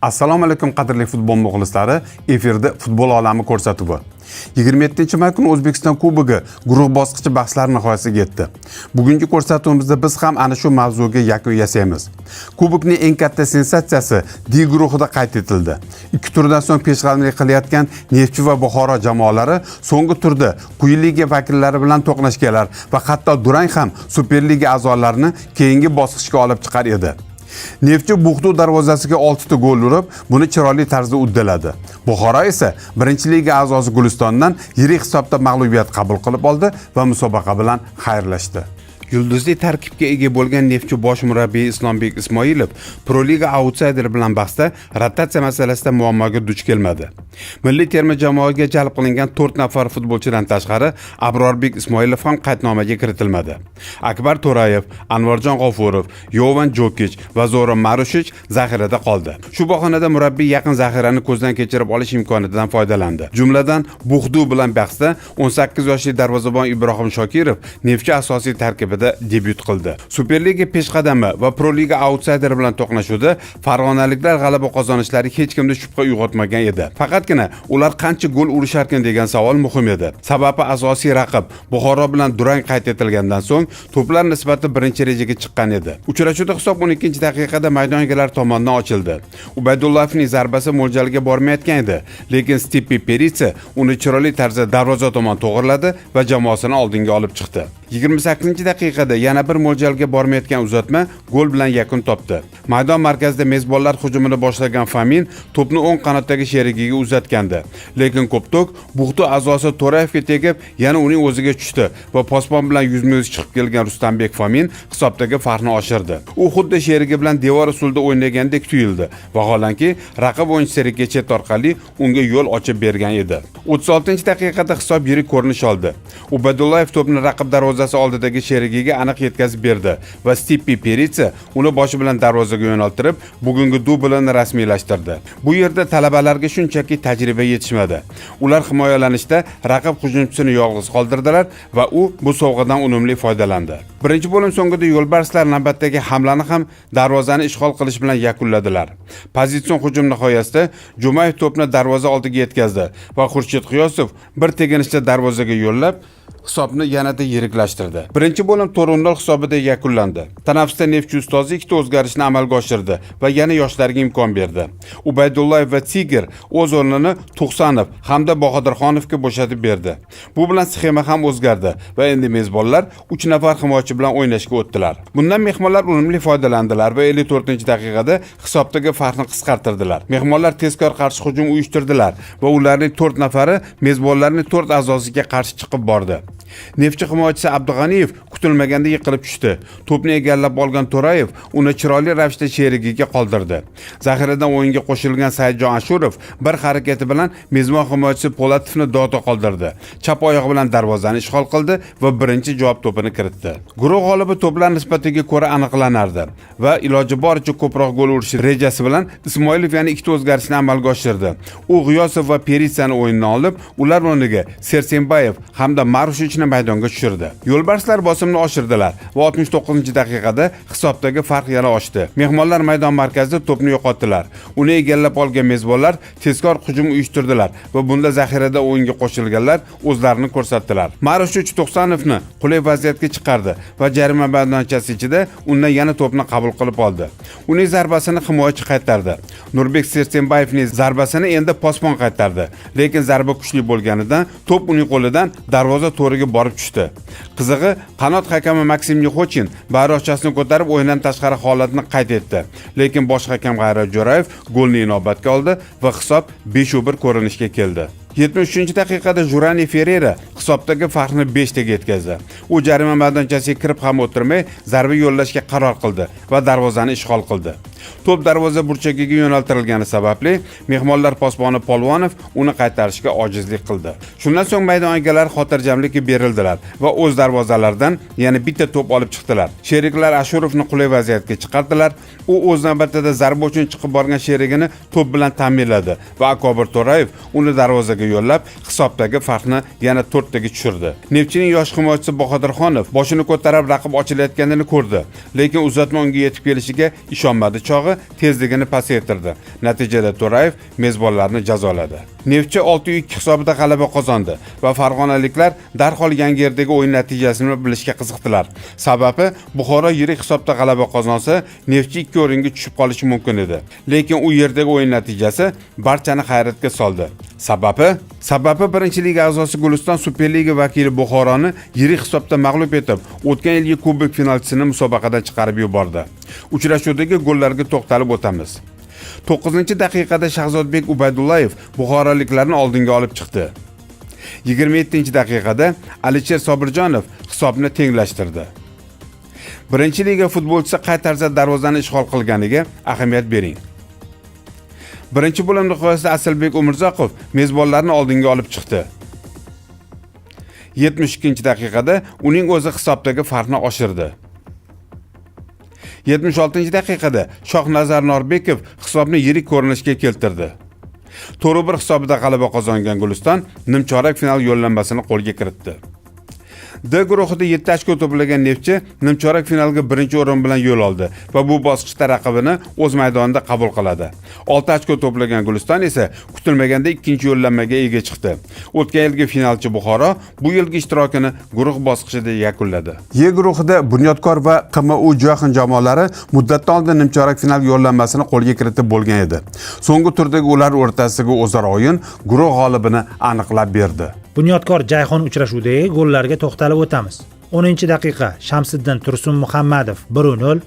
Assalomu alaykum qadrli futbol muxlislari, efirda futbol olami ko'rsatuvi. 27-may kuni O'zbekiston Kubogi guruh bosqichi bahslari nihoyasiga yetdi. Bugungi ko'rsatuvimizda biz ham ana shu mavzuga yakun yasaymiz. Kubokning eng katta sensatsiyasi D guruhida qayd etildi. 2 turdan so'ng peshqadamlik qilayotgan Neftchi va Buxoro jamoalari so'nggi turda quyi liga vakillari bilan to'qnashganlar va hatto durang ham Superliga a'zolarini keyingi bosqichga olib chiqar edi. Neftchi Buxdu darvozasiga 6 ta gol urib, buni chiroyli tarzda uddaladi. Buxoro esa birinchi liga a'zosi Gulistondan yirik hisobda mag'lubiyat qabul qilib oldi va musobaqa bilan xayrlashdi. Yulduzli tarkibga ega bo'lgan Neftchi bosh murabbiyi Islombek Ismoilov Pro Liga outsider bilan bahsda rotatsiya masalasida muammoga duch kelmadi. Milliy terma jamoaga jalb qilingan 4 nafar futbolchidan tashqari Abrorbek Ismoilov ham qaydnomaga kiritilmadi. Akbar To'rayev, Anvarjon G'ofurov, Yovan Jokic va Zoran Marushich zaxirada qoldi. Shu bahonada murabbiy yaqin zaxirani ko'zdan kechirib olish imkonidan foydalandi. Jumladan Buxdu bilan bahsda 18 yoshli darvozabon Ibrohim Shokirov Neftchi asosiy tarkibida debyut qildi. Superliga peshqadami va Pro Liga outsider bilan to'qnashuvda farg'onaliklar g'alaba qozonishlari hech kimda shubha uyg'otmagan edi. Faqatgina ular qancha gol urisharkan degan savol muhim edi. Sababi asosiy raqib Buxoro bilan durang qayd etilgandan so'ng to'plar nisbati birinchi rejaga chiqqan edi. Uchrashuvda hisob 12-daqiqada maydon egalari tomonidan ochildi. Ubaydullayevning zarbasi mo'ljaliga bormayotgan edi, lekin Stipe Peritsa uni chiroyli tarzda darvoza tomon to'g'riladi va jamoasini oldinga olib chiqdi. 28-daqiqada yana bir mo'ljalga bormayotgan uzatma gol bilan yakun topdi. Maydon markazida mezbonlar hujumini boshlagan Famin to'pni o'ng qanotdagi sherigiga uzatgandi, lekin Koptok Buxdu a'zosi To'rayevga tegib, yana uning o'ziga tushdi va posbon bilan yuzma-yuz chiqib kelgan Rustambek Famin hisobdagi farqni oshirdi. U xuddi sherigi bilan devor usulida o'ynagandek tuyuldi, vaholanki raqib o'yinchisi chet orqali unga yo'l ochib bergan edi. 36-daqiqada hisob yirik ko'rinish oldi. Ubaydullayev to'pni raqib darvozasi oldidagi sherigiga aniq yetkazib berdi va Stipe Peritsa uni boshi bilan darvozaga yo'naltirib, bugungi dublini rasmiylashtirdi. Bu yerda talabalarga shunchaki tajriba yetishmadi. Ular himoyalanishda raqib hujumchisini yolg'iz qoldirdilar va u bu sovg'adan unumli foydalandi. Birinchi bo'lim so'ngida yo'lbarslar navbatdagi hamlani ham darvozani ishg'ol qilish bilan yakunladilar. Pozitsion hujum nihoyasida Jumayev to'pni darvoza oldiga yetkazdi va Xurshid G'iyosov bir teginishda darvozaga yo'llab hisobni yanada yiriklashtirdi. Birinchi bo'lim to'rtnol hisobida yakunlandi. Tanaffusda Neftchi ustozi ikkita o'zgarishni amalga oshirdi va yana yoshlarga imkon berdi. Ubaydullayev va Tiger o'z o'rnini To'xsanov hamda Bahodirxonovga bo'shatib berdi. Bu bilan sxema ham o'zgardi va endi mezbonlar 3 nafar himoyachi bilan o'ynashga o'tdilar. Bundan mehmonlar unumli foydalandilar va 54-daqiqada hisobdagi farqni qisqartirdilar. Mehmonlar tezkor qarshi hujum uyushtirdilar va ularning 4 nafari mezbonlarning 4 a'zosiga qarshi chiqib bordi. Neftchi himoyachisi Abdug'aniyev kutilmaganda yiqilib tushdi. To'pni egallab olgan To'rayev uni chiroyli ravishda sherigiga qoldirdi. Zaxiradan o'yinga qo'shilgan Saidjon Ashurov bir harakati bilan mezbon himoyachisi Polatovni dog'da qoldirdi. Chap oyog'i bilan darvozani ishg'ol qildi va birinchi javob to'pini kiritdi. Guruh g'olibi to'plar nisbatiga ko'ra aniqlanardi va iloji boricha ko'proq gol urish rejasi bilan Ismoilov yana ikkita o'zgarishni amalga oshirdi. U G'iyosov va Peritsani o'yindan olib, ular o'rniga Sersenbayev hamda Marushichni maydonga tushirdi. Yo'lbarslar bosimni oshirdilar va 69-daqiqada hisobdagi farq yana oshdi. Mehmonlar maydon markazida to'pni yo'qotdilar. Uni egallab olgan mezbonlar tezkor hujum uyushtirdilar va bunda zaxirada o'yinga qo'shilganlar o'zlarini ko'rsatdilar. Marushich To'xsanovni qulay vaziyatga chiqardi va jarima maydonchasi ichida undan yana to'pni qabul qilib oldi. Uning zarbasini himoyachi qaytardi. Nurbek Sersenbayevning zarbasini endi posbon qaytardi, lekin zarba kuchli bo'lganidan to'p uning qo'lidan darvoza to'riga borib tushdi. Qizig'i, qanot hakami Maksim Nexochin bayroqchasini ko'tarib o'yindan tashqari holatni qayd etdi, lekin bosh hakam G'ayrat Jo'rayev golni inobatga oldi va hisob 5-1 ko'rinishga keldi. 73-daqiqada Jurani Ferreira hisobdagi farqni 5 taga yetkazdi. U jarima maydonchasiga kirib ham o'tirmay zarba yo'llashga qaror qildi va darvozani ishg'ol qildi. To'p darvoza burchagiga yo'naltirilgani sababli mehmonlar posboni Polvonov uni qaytarishga ojizlik qildi. Shundan so'ng maydon egalari xotirjamlikka berildilar va o'z darvozalaridan yana bitta to'p olib chiqdilar. Sheriklar Ashurovni qulay vaziyatga chiqardilar. U o'z navbatida zarba uchun chiqib borgan sherigini to'p bilan ta'minladi va Akobir To'rayev uni darvozaga yo'llab hisobdagi farqni yana 4 taga tushirdi. Neftchining yosh himoyachisi Bahodirxonov boshini ko'tarib raqib ochilayotganini ko'rdi, lekin uzatma unga yetib kelishiga ishonmadi. chog'i tezligini pasaytirdi. Natijada To'rayev mezbonlarni jazoladi. Neftchi 6-2 hisobida g'alaba qozondi va farg'onaliklar darhol yangi yerdagi o'yin natijasini bilishga qiziqdilar. Sababi Buxoro yirik hisobda g'alaba qozonsa, Neftchi 2 o'ringa tushib qolishi mumkin edi. Lekin u yerdagi o'yin natijasi barchani hayratga soldi. Sababi birinchi liga a'zosi Guliston Superliga vakili Buxoroni yirik hisobda mag'lub etib, o'tgan yilgi kubok finalchisini musobaqadan chiqarib yubordi. Uchrashuvdagi gollarga to'xtalib o'tamiz. 9-daqiqada Shahzodbek Ubaydullayev buxoroliklarni oldinga olib chiqdi. 27-daqiqada Alisher Sobirjonov hisobni tenglashtirdi. Birinchi liga futbolchisi qay tarzda darvozani ishg'ol qilganiga ahamiyat bering. Birinchi bo'lim nihoyasida Asalbek Umurzoqov mezbonlarni oldinga olib chiqdi. 72-daqiqada uning o'zi hisobdagi farqni oshirdi. 76-daqiqada Shohnazar Norbekov hisobni yirik ko'rinishga keltirdi. 4-1 hisobida g'alaba qozongan Guliston nimchorak final yo'llanmasini qo'lga kiritdi. D guruhida 7 ochko to'plagan Neftchi nimchorak finalga birinchi o'rin bilan yo'l oldi va bu bosqichda raqibini o'z maydonida qabul qiladi. 6 ochko to'plagan Guliston esa kutilmaganda ikkinchi yo'llanmaga ega chiqdi. O'tgan yilgi finalchi Buxoro bu yilgi ishtirokini guruh bosqichida yakunladi. Y guruhida Bunyodkor va QMU Jahon jamoalari muddatdan oldin nimchorak final yo'llanmasini qo'lga kiritib bo'lgan edi. So'nggi turdagi ular o'rtasidagi o'zaro o'yin guruh g'olibini aniqlab berdi. Bunyodkor Jayhon uchrashuvdagi gollarga to'xtalib o'tamiz. 10-daqiqa Shamsiddin Tursun Muhammadov 1-0,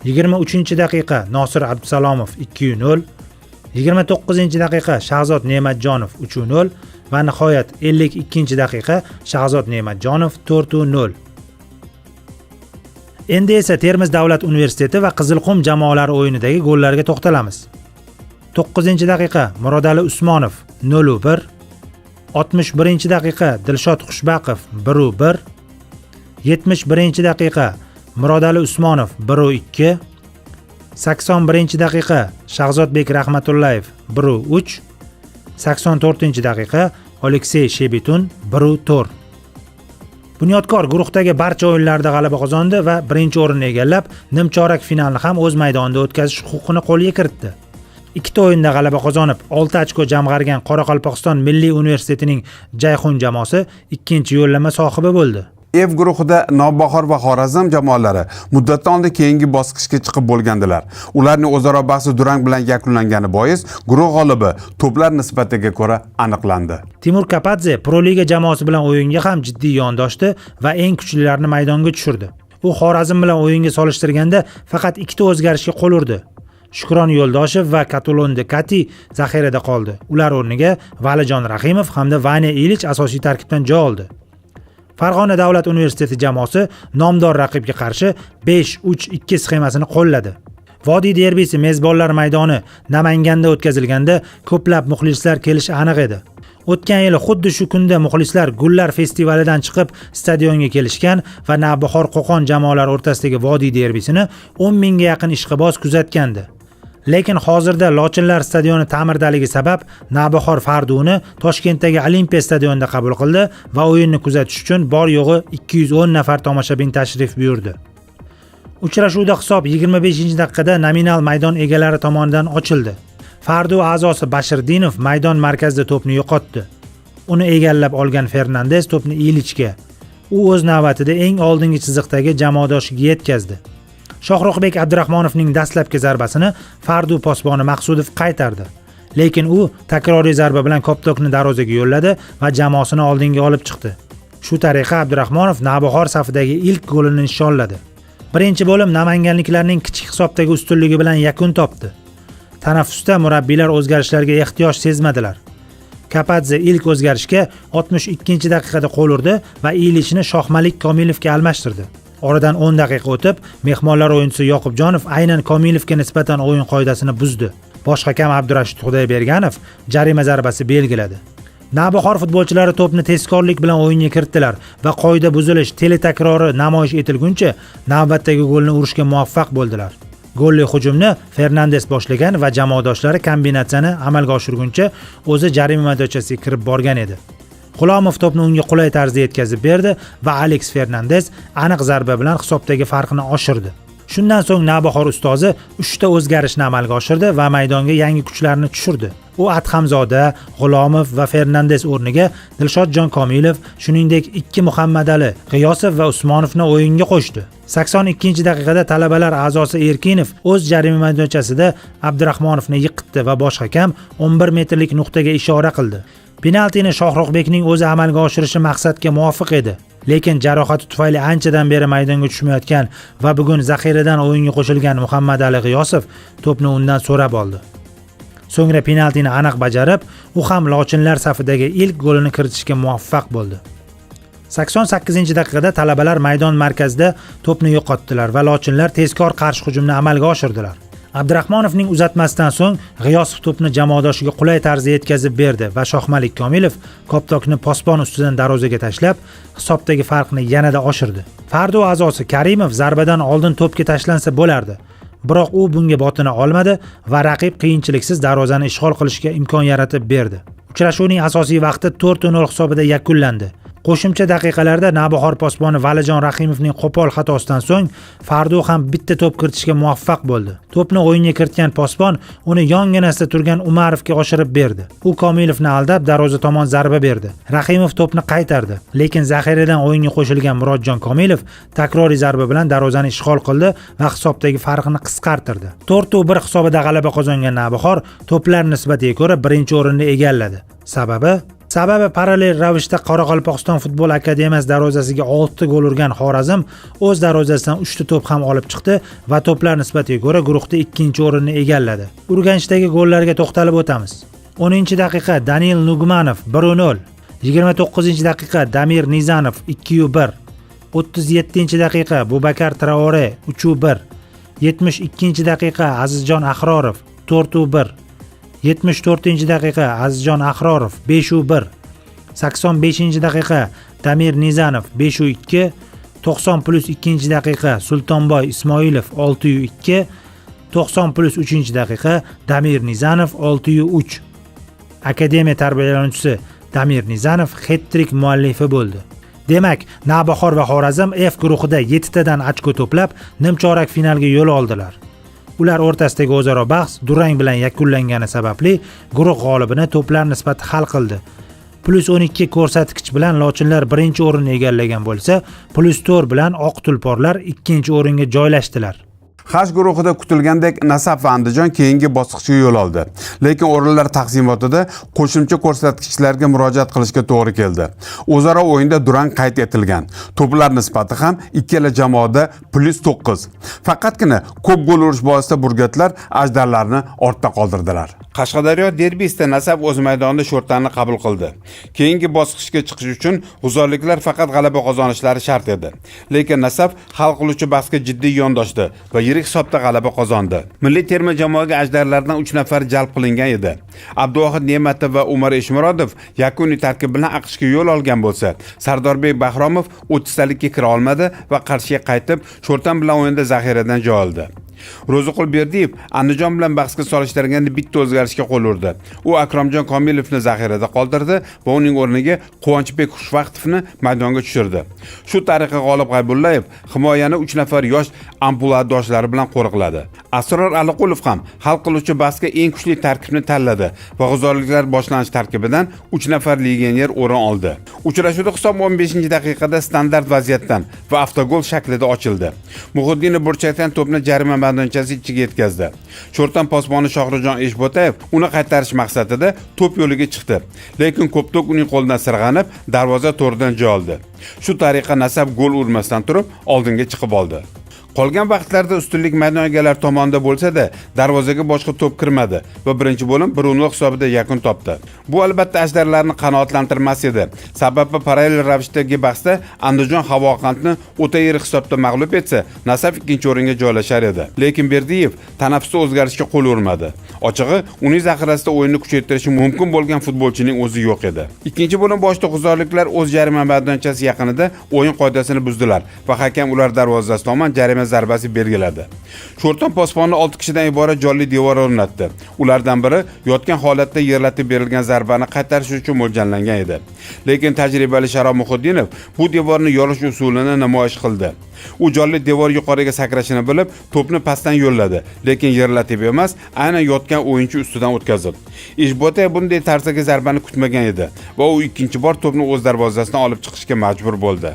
23-daqiqa Nosir Abdusalomov 2-0, 29-daqiqa Shahzod Ne'matjonov 3-0 va nihoyat 52-daqiqa Shahzod Ne'matjonov 4-0. Endi esa Termiz davlat universiteti va Qizilqum jamoalari o'yinidagi gollarga to'xtalamiz. 9-daqiqa Murodali Usmonov 0-1, 61-daqiqa Dilshod Xushbaqov 1-1, 71-daqiqa Murodali Usmonov 1-2, 81-daqiqa Shahzodbek Rahmatullayev 1-3, 84-daqiqa Oleksey Shebetun 1-4. Bunyodkor guruhdagi barcha o'yinlarda g'alaba qozondi va birinchi o'rinni egallab, nimchorak finalni ham o'z maydonida o'tkazish huquqini qo'lga kiritdi. Ikkita o'yinda g'alaba qozonib, 6 ochko jamg'argan Qoraqalpog'iston Milliy universitetining Jayhon jamoasi ikkinchi yo'llanma sohibi bo'ldi. F guruhida Navbahor va Xorazm jamoalari muddatdan oldin keyingi bosqichga chiqib bo'lgandilar. Ularning o'zaro bahsi durang bilan yakunlangani bois guruh g'olibi to'plar nisbatiga ko'ra aniqlandi. Timur Kapadze Pro Liga jamoasi bilan o'yinga ham jiddiy yondoshdi va eng kuchlilarini maydonga tushirdi. U Xorazm bilan o'yinga solishtirganda faqat ikkita o'zgarishga qo'l urdi. Shukron Yo'ldoshev va Katulon Dekati zaxirada qoldi. Ular o'rniga Valijon Rahimov hamda Vanya Ilich asosiy tarkibdan joy oldi. Farg'ona davlat universiteti jamoasi nomdor raqibga qarshi 5-3-2 sxemasini qo'lladi. Vodiy derbisi mezbonlar maydoni Namanganda o'tkazilganda ko'plab muxlislar kelishi aniq edi. O'tgan yili xuddi shu kunda muxlislar Gullar festivalidan chiqib stadionga kelishgan va Navbahor Qo'qon jamoalari o'rtasidagi Vodiy derbisini 10 mingga yaqin ishqiboz kuzatgandi. Lekin hozirda Lochinlar stadioni ta'mirdaligi sabab Navbahor Farduni Toshkentdagi Olimpiya stadionida qabul qildi va o'yinni kuzatish uchun bor yo'g'i 210 nafar tomoshabin tashrif buyurdi. Uchrashuvda hisob 25-daqiqada nominal maydon egalari tomonidan ochildi. Fardu a'zosi Bashirdinov maydon markazida to'pni yo'qotdi. Uni egallab olgan Fernandes to'pni Ilichga. U o'z navbatida eng oldingi chiziqdagi jamoadoshiga yetkazdi. Shohruxbek Abdurahmonovning dastlabki zarbasini Fardu posboni Maqsudov qaytardi. Lekin u takroriy zarba bilan Koptokni darvozaga yo'lladi va jamoasini oldinga olib chiqdi. Shu tariqa Abdurahmonov Navbahor safidagi ilk golini nishonladi. Birinchi bo'lim namanganliklarning kichik hisobdagi ustunligi bilan yakun topdi. Tanaffusda murabbiylar o'zgarishlarga ehtiyoj sezmadilar. Kapadze ilk o'zgarishga 62-daqiqada qo'l urdi va Ilichni Shohmalik Komilovga almashtirdi. Oradan 10 daqiqa o'tib, mehmonlar o'yinchisi Yoqubjonov aynan Komilovga nisbatan o'yin qoidasini buzdi. Bosh hakam Abdurashid Xudoyberganov jarima zarbasi belgiladi. Navbahor futbolchilari to'pni tezkorlik bilan o'yinga kiritdilar va qoida buzilish teletakrori namoyish etilguncha navbatdagi golni urishga muvaffaq bo'ldilar. Golli hujumni Fernandes boshlagan va jamoadoshlari kombinatsiyani amalga oshirguncha o'zi jarima maydonchasiga kirib borgan edi. Qulomov to'pni unga qulay tarzda yetkazib berdi va Alex Fernandes aniq zarba bilan hisobdagi farqni oshirdi. Shundan so'ng Navbahor ustozi 3 ta o'zgarishni amalga oshirdi va maydonga yangi kuchlarni tushirdi. U Adhamzoda, G'ulomov va Fernandes o'rniga Dilshodjon Komilov, shuningdek 2 Muhammadali, G'iyosov va Usmonovni o'yinga qo'shdi. 82-daqiqada talabalar a'zosi Erkinov o'z jarima maydonchasida Abdurahmonovni yiqitdi va bosh hakam 11 metrlik nuqtaga ishora qildi. Penaltini Shohruxbekning o'zi amalga oshirishi maqsadga muvofiq edi. Lekin jarohati tufayli anchadan beri maydonga tushmayotgan va bugun zaxiradan o'yinga qo'shilgan Muhammadali G'iyosov to'pni undan so'rab oldi. So'ngra penaltini aniq bajarib, u ham lochinlar safidagi ilk golini kiritishga muvaffaq bo'ldi. 88-daqiqada talabalar maydon markazida to'pni yo'qotdilar va lochinlar tezkor qarshi hujumni amalga oshirdilar. Abdurahmonovning uzatmasidan so'ng G'iyosov to'pni jamoadoshiga qulay tarzda yetkazib berdi va Shohmalik Komilov koptokni posbon ustidan darvozaga tashlab, hisobdagi farqni yanada oshirdi. Fardo a'zosi Karimov zarbadan oldin to'pga tashlansa bo'lardi. Biroq u bunga botina olmadi va raqib qiyinchiliksiz darvozani ishg'ol qilishga imkon yaratib berdi. Uchrashuvning asosiy vaqti 4-0 hisobida yakunlandi. Qo'shimcha daqiqalarda Navbahor posboni Valijon Rahimovning qo'pol xatosidan so'ng Fardo ham bitta to'p kiritishga muvaffaq bo'ldi. To'pni o'yinga kiritgan posbon uni yonginasida turgan Umarovga oshirib berdi. U Komilovni aldab darvoza tomon zarba berdi. Rahimov to'pni qaytardi, lekin zaxiradan o'yinga qo'shilgan Murodjon Komilov takroriy zarba bilan darvozani ishg'ol qildi va hisobdagi farqni qisqartirdi. 4-1 hisobida g'alaba qozongan Navbahor to'plar nisbatiga ko'ra birinchi o'rinni egalladi. Sababi parallel ravishda Qoraqalpog'iston futbol akademiyasi darvozasiga 6 gol urgan Xorazm o'z darvozasidan 3 ta to'p ham olib chiqdi va to'plar nisbatiga ko'ra guruhda 2-o'rinni egalladi. Urganchdagi gollarga to'xtalib o'tamiz. 10-daqiqa Danil Nugmanov 1-0, 29-daqiqa Damir Nizanov 2-1, 37-daqiqa Bubakar Traore 3-1, 72-daqiqa Azizjon Ahrorov 4-1, 74-daqiqa Azizjon Ahrorov 5-1, 85-daqiqa Damir Nizanov 5-2, 90+2-daqiqa Sultonboy Ismoilov 6-2, 90+3-daqiqa Damir Nizanov 6-3. Akademiya tarbiyalanuvchisi Damir Nizanov hat-trick muallifi bo'ldi. Demak, Navbahor va Xorazm F guruhida 7 tadan ochko to'plab nimchorak finalga yo'l oldilar. Ular o'rtasidagi o'zaro bahs durang bilan yakunlangani sababli guruh g'olibini to'plar nisbati hal qildi. +12 ko'rsatkich bilan lochinlar birinchi o'rinni egallagan bo'lsa, +4 bilan oq tulporlar ikkinchi o'ringa joylashdilar. H guruhida kutilgandek Nasaf va Andijon keyingi bosqichga yo'l oldi. Lekin o'rinlar taqsimotida qo'shimcha ko'rsatkichlarga murojaat qilishga to'g'ri keldi. O'zaro o'yinda durang qayd etilgan. To'plar nisbati ham ikkala jamoada +9. Faqatgina ko'p gol urish boisida burgatlar ajdarlarni ortda qoldirdilar. Qashqadaryo derbisida Nasaf o'z maydonida sho'rtani qabul qildi. Keyingi bosqichga chiqish uchun g'uzorliklar faqat g'alaba qozonishlari shart edi. Lekin Nasaf hal qiluvchi bahsga jiddiy yondoshdi va yirik hisobda g'alaba qozondi. Milliy terma jamoaga ajdarlardan 3 nafar jalb qilingan edi. Abduvohid Ne'matov va Umar Eshmurodov yakuniy tarkib bilan AQShga yo'l olgan bo'lsa, Sardorbek Bahromov 30talikka kira olmadi va Qarshiga qaytib, sho'rtan bilan o'yinda zaxiradan joy oldi. Ro'ziqul Berdiyev Andijon bilan bahsga solishtirganda bitta o'zgarishga qo'l urdi. U Akromjon Komilovni zaxirada qoldirdi va uning o'rniga Quvonchbek Xushvaqtovni maydonga tushirdi. Shu tariqa G'olib G'aybullayev himoyani 3 nafar yosh ampuladoshlari bilan qo'riqladi. Asror Aliqulov ham hal qiluvchi bahsga eng kuchli tarkibni tanladi va g'uzorliklar boshlanish tarkibidan 3 nafar legioner o'rin oldi. Uchrashuvda hisob 15-daqiqada standart vaziyatdan va avtogol shaklida ochildi. Muhiddin Burchakdan to'pni jarima maydonchasi ichiga yetkazdi. Sho'rtan posboni Shohrujon Eshbotayev uni qaytarish maqsadida to'p yo'liga chiqdi. Lekin ko'ptok uning qo'lidan sirg'anib, darvoza to'ridan joy oldi. Shu tariqa Nasaf gol urmasdan turib oldinga chiqib oldi. Qolgan vaqtlarda ustunlik maydon egalari tomonidan bo'lsa-da, darvozaga boshqa to'p kirmadi va birinchi bo'lim 1-0 hisobida yakun topdi. Bu albatta ajdarlarni qanoatlantirmas edi. Sababi parallel ravishdagi bahsda Andijon Havoqandni o'ta yirik hisobda mag'lub etsa, Nasaf ikkinchi o'ringa joylashar edi. Lekin Berdiyev tanaffusda o'zgarishga qo'l urmadi. Ochig'i, uning zaxirasida o'yinni kuchaytirishi mumkin bo'lgan futbolchining o'zi yo'q edi. Ikkinchi bo'lim boshida g'uzorliklar o'z jarima maydonchasi yaqinida o'yin qoidasini buzdilar va hakam ular darvozasi tomon jarima penalti zarbasi belgiladi. Sho'rton posbonni 6 kishidan iborat jonli devor o'rnatdi. Ulardan biri yotgan holatda yerlatib berilgan zarbani qaytarish uchun mo'ljallangan edi. Lekin tajribali Sharof Muhiddinov bu devorni yorish usulini namoyish qildi. U jonli devor yuqoriga sakrashini bilib, to'pni pastdan yo'lladi, lekin yerlatib emas, aynan yotgan o'yinchi ustidan o'tkazdi. Ishbotay bunday tarzdagi zarbani kutmagan edi va u ikkinchi bor to'pni o'z darvozasidan olib chiqishga majbur bo'ldi.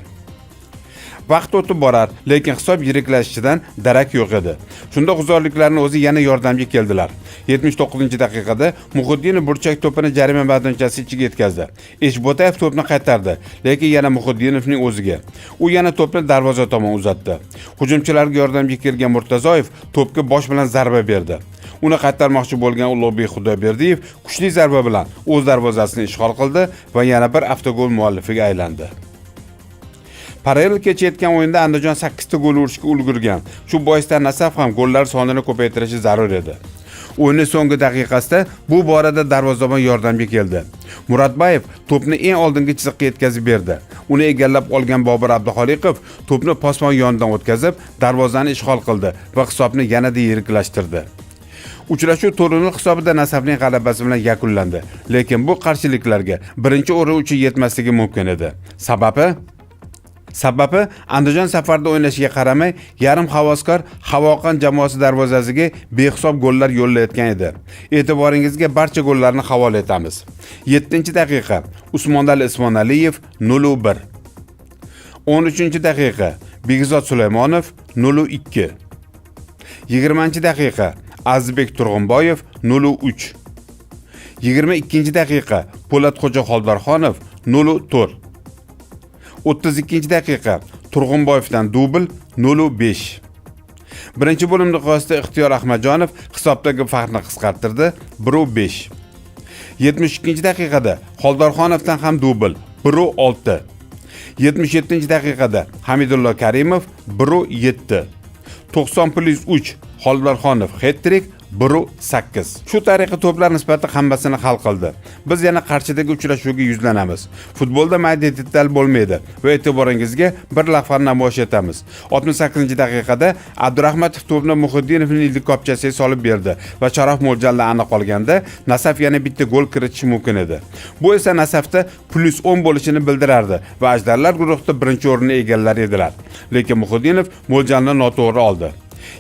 Vaqt o'tib borar, lekin hisob yiriklashishidan darak yo'q edi. Shunda g'uzorliklarning o'zi yana yordamga keldilar. 79-daqiqada Muhiddinov burchak to'pini jarima maydonchasi ichiga yetkazdi. Eshbotayev to'pni qaytardi, lekin yana Muhiddinovning o'ziga. U yana to'pni darvoza tomon uzatdi. Hujumchilarga yordamga kelgan Murtazoyev to'pga bosh bilan zarba berdi. Uni qaytarmoqchi bo'lgan Ulug'bek Xudoyberdiyev kuchli zarba bilan o'z darvozasini ishg'ol qildi va yana bir avtogol muallifiga aylandi. Parallel kechayotgan o'yinda Andijon 8 ta gol urishga ulgurgan. Shu boisdan Nasaf ham gollar sonini ko'paytirishi zarur edi. O'yinning so'nggi daqiqasida bu borada darvozabon yordamga keldi. Muratbayev to'pni eng oldingi chiziqqa yetkazib berdi. Uni egallab olgan Bobur Abduxoliqov to'pni posbon yonidan o'tkazib, darvozani ishg'ol qildi va hisobni yanada yiriklashtirdi. Uchrashuv 4-nol hisobida Nasafning g'alabasi bilan yakunlandi. Lekin bu qarshiliklarga birinchi o'rin uchun yetmasligi mumkin edi. Sababi Andijon safarda o'ynashiga qaramay, yarim havaskor Havoqon jamoasi darvozasiga behisob gollar yo'llayotgan edi. E'tiboringizga barcha gollarni havola etamiz. 7-daqiqa Usmonali Ismonaliyev 0-1. 13-daqiqa Begzod Sulaymonov 0-2. 20-daqiqa Azizbek Turg'unboyev 0-3. 22-daqiqa Po'latxo'ja Xoldarxonov 0-4. 32-daqiqa Turg'unboyevdan dubl 0-5. Birinchi bo'lim nihoyasida Ixtiyor Ahmadjonov hisobdagi farqni qisqartirdi 1-5. 72-daqiqada Xoldarxonovdan ham dubl 1-6. 77-daqiqada Hamidullo Karimov 1-7. 90+3 Xoldarxonov hat-trick 1-8. Shu tariqa to'plar nisbati hammasini hal qildi. Biz yana Qarshidagi uchrashuvga yuzlanamiz. Futbolda mayda detal bo'lmaydi va e'tiboringizga bir lavhani namoyish etamiz. 68-daqiqada Abdurahmatov to'pni Muhiddinovning ilk kopchasiga solib berdi va Sharof mo'ljalda aniq qolganda Nasaf yana bitta gol kiritishi mumkin edi. Bu esa Nasafda +10 bo'lishini bildirardi va Ajdarlar guruhida birinchi o'rinni egallar edilar. Lekin Muhiddinov mo'ljalni noto'g'ri oldi.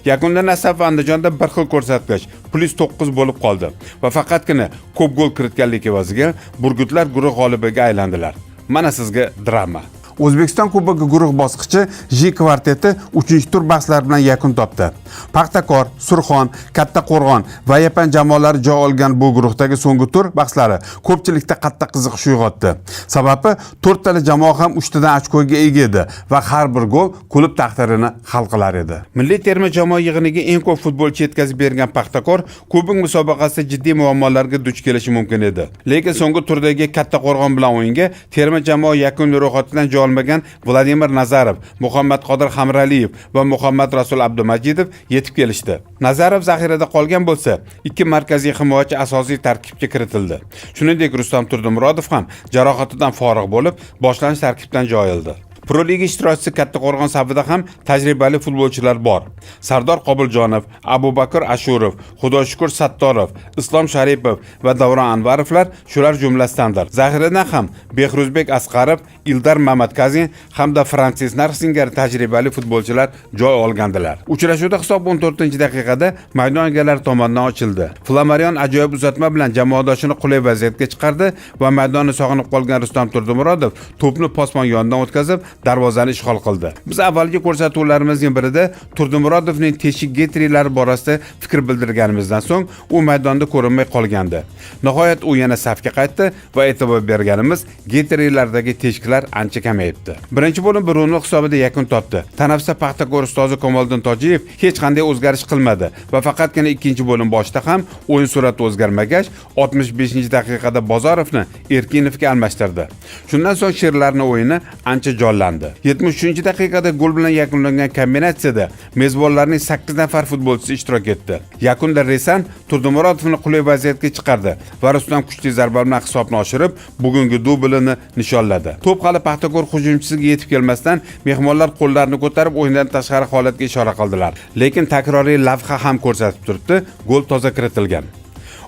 Yakunda Nasaf va Andijonda bir xil ko'rsatkich +9 bo'lib qoldi va faqatgina ko'p gol kiritganlik evaziga burgutlar guruh g'olibiga aylandilar. Mana sizga drama. O'zbekiston Kubogi guruh bosqichi J kvarteti 3-tur bahslar bilan yakun topdi. Paxtakor, Surxon, Kattaqo'rg'on va Yapan jamoalari joy olgan bu guruhdagi so'nggi tur bahslari ko'pchilikda qattiq qiziqish uyg'otdi. Sababi 4 tala jamoa ham 3 tadan ochkoga ega edi va har bir gol klub taqdirini hal qilar edi. Milliy terma jamoa yig'iniga eng ko'p futbolchi yetkazib bergan Paxtakor kubok musobaqasida jiddiy muammolarga duch kelishi mumkin edi. Lekin so'nggi turdagi Kattaqo'rg'on bilan o'yinga terma jamoa yakuniy ro'yxatidan joy olmagan Vladimir Nazarov, Muhammad Qodir Hamraliyev va Muhammad Rasul Abdumajidov yetib kelishdi. Nazarov zaxirada qolgan bo'lsa, ikki markaziy himoyachi asosiy tarkibga kiritildi. Shuningdek, Rustam Turdimurodov ham jarohatidan forig' bo'lib, boshlanish tarkibdan joy oldi. Pro Liga ishtirokchisi Kattaqo'rg'on safida ham tajribali futbolchilar bor. Sardor Qobiljonov, Abubakr Ashurov, Xudoyshukur Sattorov, Islom Sharipov va Davron Anvarovlar shular jumlasidandir. Zaxiradan ham Behruzbek Asqarov, Ildar Mamadkazin hamda Fransis Nar singari tajribali futbolchilar joy olgandilar. Uchrashuvda hisob 14-daqiqada maydon egalari tomonidan ochildi. Flamarion ajoyib uzatma bilan jamoadoshini qulay vaziyatga chiqardi va maydonni sog'inib qolgan Rustam Turdimurodov to'pni posbon yonidan o'tkazib darvozani ishg'ol qildi. Biz avvalgi ko'rsatuvlarimizning birida Turdimurodovning teshik getriylari borasida fikr bildirganimizdan so'ng u maydonda ko'rinmay qolgandi. Nihoyat u yana safga qaytdi va e'tibor berganimiz getriylardagi teshiklar ancha kamayibdi. Birinchi bo'lim 1-0 hisobida yakun topdi. Tanaffusda Paxtakor ustozi Kamoliddin Tojiyev hech qanday o'zgarish qilmadi va faqatgina ikkinchi bo'lim boshida ham o'yin surati o'zgarmagach, 65-daqiqada Bozorovni Erkinovga almashtirdi. Shundan so'ng Sherlarning o'yini ancha jonlandi. boshlandi. 73-daqiqada gol bilan yakunlangan kombinatsiyada mezbonlarning 8 nafar futbolchisi ishtirok etdi. Yakunda Resan Turdimurodovni qulay vaziyatga chiqardi va Rustam kuchli zarba bilan hisobni oshirib, bugungi dublini nishonladi. To'p hali Paxtakor hujumchisiga yetib kelmasdan mehmonlar qo'llarini ko'tarib o'yindan tashqari holatga ishora qildilar. Lekin takroriy lavha ham ko'rsatib turibdi, gol toza kiritilgan.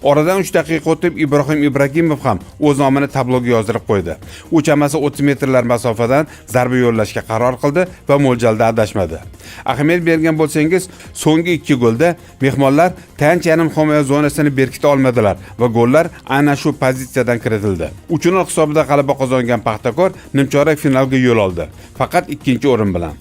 Oradan 3 daqiqa o'tib Ibrohim Ibragimov ham o'z nomini tabloga yozdirib qo'ydi. U chamasi 30 metrlar masofadan zarba yo'llashga qaror qildi va mo'ljalda adashmadi. Ahamiyat bergan bo'lsangiz, so'nggi 2 golda mehmonlar tayanch yarim himoya zonasini berkita olmadilar va gollar aynan shu pozitsiyadan kiritildi. 3-0 hisobida g'alaba qozongan Paxtakor nimchorak finalga yo'l oldi, faqat 2-o'rin bilan.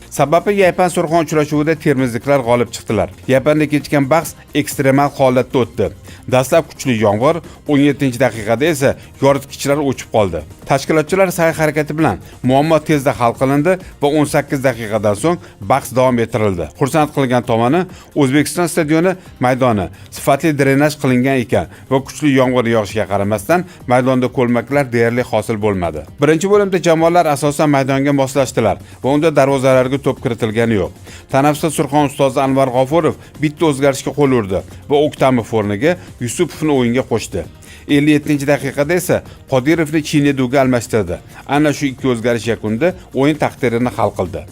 Sababi Yapan Surxon uchrashuvida termizliklar g'olib chiqdilar. Yapanda kechgan bahs ekstremal holatda o'tdi. Dastlab kuchli yomg'ir, 17-daqiqada esa yoritgichlar o'chib qoldi. Tashkilotchilar sa'y-harakati bilan muammo tezda hal qilindi va 18 daqiqadan so'ng bahs davom ettirildi. Xursand qilgan tomoni O'zbekiston stadioni maydoni sifatli drenaj qilingan ekan va kuchli yomg'ir yog'ishiga qaramasdan maydonda ko'lmaklar deyarli hosil bo'lmadi. Birinchi bo'limda jamoalar asosan maydonga moslashdilar va unda darvozalarga to'p kiritilgani yo'q. Tanaffusda Surxon ustozi Anvar G'ofurov bitta o'zgarishga qo'l urdi va O'ktamov o'rniga Yusupovni o'yinga qo'shdi. 57-daqiqada esa Qodirovni Chineduga almashtirdi. Ana shu ikki o'zgarish yakunida o'yin taqdirini hal qildi.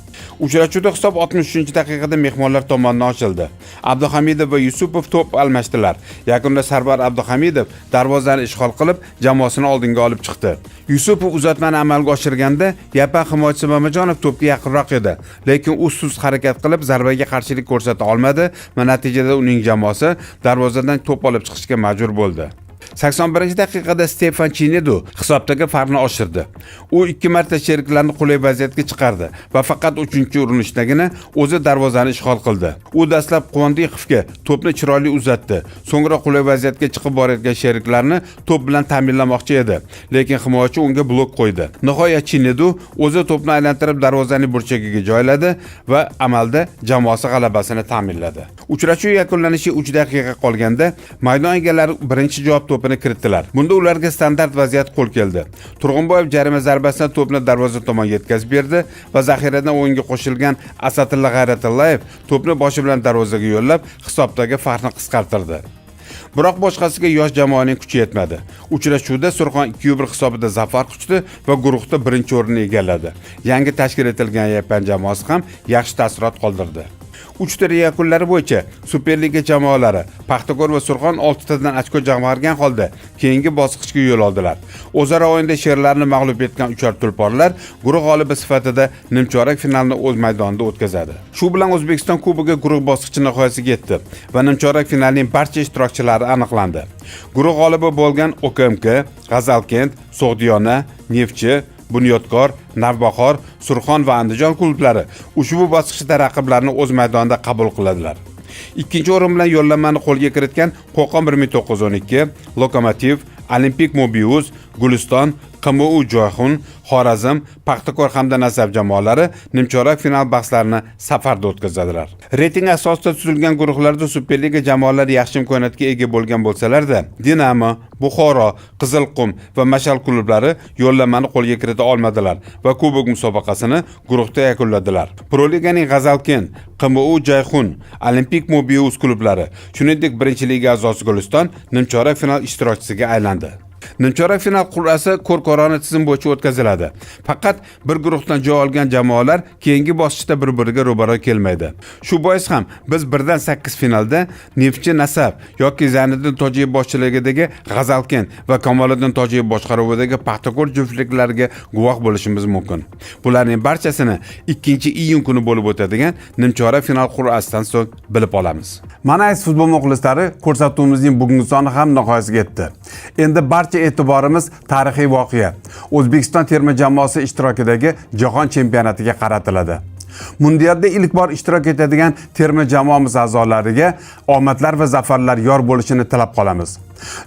Uchrashuvda hisob 63-daqiqada mehmonlar tomonidan ochildi. Abduhamidov va Yusupov to'p almashdilar. Yakunda Sarvar Abduhamidov darvozani ishg'ol qilib, jamoasini oldinga olib chiqdi. Yusupov uzatmani amalga oshirganda Yapan himoyachisi Mamajonov to'pga yaqinroq edi, lekin u sust harakat qilib zarbaga qarshilik ko'rsata olmadi va natijada uning jamoasi darvozadan to'p olib chiqishga majbur bo'ldi. 81-daqiqada Stefan Chinedu hisobdagi farqni oshirdi. U 2 marta sheriklarni qulay vaziyatga chiqardi va faqat 3-urinishdagina o'zi darvozani ishg'ol qildi. U dastlab Quvondiqovga to'pni chiroyli uzatdi. So'ngra qulay vaziyatga chiqib borayotgan sheriklarni to'p bilan ta'minlamoqchi edi, lekin himoyachi unga blok qo'ydi. Nihoyat Chinedu o'zi to'pni aylantirib darvozaning burchagiga joyladi va amalda jamoasi g'alabasini ta'minladi. Uchrashuv yakunlanishiga 3 daqiqa qolganda maydon egalari birinchi javob to'pini kiritdilar. Bunda ularga standart vaziyat qo'l keldi. Turg'unboyev jarima zarbasini to'pni darvoza tomon yetkazib berdi va zaxiradan o'yinga qo'shilgan Asadilla G'ayratullayev to'pni boshi bilan darvozaga yo'llab, hisobdagi farqni qisqartirdi. Biroq boshqasiga yosh jamoaning kuchi yetmadi. Uchrashuvda Surxon 2-1 hisobida zafar quchdi va guruhda birinchi o'rinni egalladi. Yangi tashkil etilgan Yapan jamoasi ham yaxshi taassurot qoldirdi. 3 tur yakunlari bo'yicha Superliga jamoalari Paxtakor va Surxon 6 tadan ochko jamg'argan holda keyingi bosqichga yo'l oldilar. O'zaro o'yinda Sherlarni mag'lub etgan uchar tulporlar guruh g'olibi sifatida nimchorak finalni o'z maydonida o'tkazadi. Shu bilan O'zbekiston Kubogi guruh bosqichi nihoyasiga yetdi va nimchorak finalning barcha ishtirokchilari aniqlandi. Guruh g'olibi bo'lgan OKMK, G'azalkent, So'g'diyona, Neftchi, Bunyodkor, Navbahor, Surxon va Andijon klublari ushbu bosqichda raqiblarni o'z maydonida qabul qiladilar. Ikkinchi o'rin bilan yo'llanmani qo'lga kiritgan Qo'qon 1912, Lokomotiv, Olimpik Mobius, Guliston, QMU Joyxun, Xorazm, Paxtakor hamda Nasaf jamoalari nimchorak final bahslarini safarda o'tkazadilar. Reyting asosida tuzilgan guruhlarda Superliga jamoalari yaxshi imkoniyatga ega bo'lgan bo'lsalar-da, Dinamo, Buxoro, Qizilqum va Mashal klublari yo'llanmani qo'lga kirita olmadilar va kubok musobaqasini guruhda yakunladilar. Pro Liganing G'azalkent, QMU Joyxun, Olimpik Mobius klublari, shuningdek birinchi liga a'zosi Guliston nimchorak final ishtirokchisiga aylandi. Nimchorak final qur'asi ko'r-ko'rona tizim bo'yicha o'tkaziladi. Faqat bir guruhdan joy olgan jamoalar keyingi bosqichda bir-biriga ro'baro kelmaydi. Shu bois ham biz 1dan 8 finalda Neftchi Nasaf yoki Zayniddin Tojiyev boshchiligidagi G'azalkent va Kamoliddin Tojiyev boshqaruvidagi Paxtakor juftliklariga guvoh bo'lishimiz mumkin. Bularning barchasini 2-iyun kuni bo'lib o'tadigan nimchorak final qur'asidan so'ng bilib olamiz. Mana aziz futbol muxlislari, ko'rsatuvimizning bugungi soni ham nihoyasiga yetdi. Endi barcha e'tiborimiz tarixiy voqea O'zbekiston terma jamoasi ishtirokidagi jahon chempionatiga qaratiladi. Mundialda ilk bor ishtirok etadigan terma jamoamiz a'zolariga omadlar va zafarlar yor bo'lishini tilab qolamiz.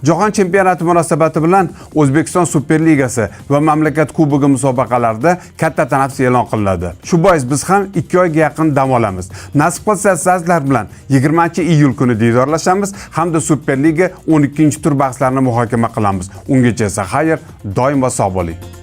Jahon chempionati munosabati bilan O'zbekiston Superligasi va mamlakat kubogi musobaqalarida katta tanaffus e'lon qilinadi. Shu bois biz ham 2 oyga yaqin dam olamiz. Nasib qilsa sizlar bilan 20-iyul kuni diydorlashamiz hamda Superliga 12-tur bahslarini muhokama qilamiz. Ungacha esa xayr, doim va sog' bo'ling.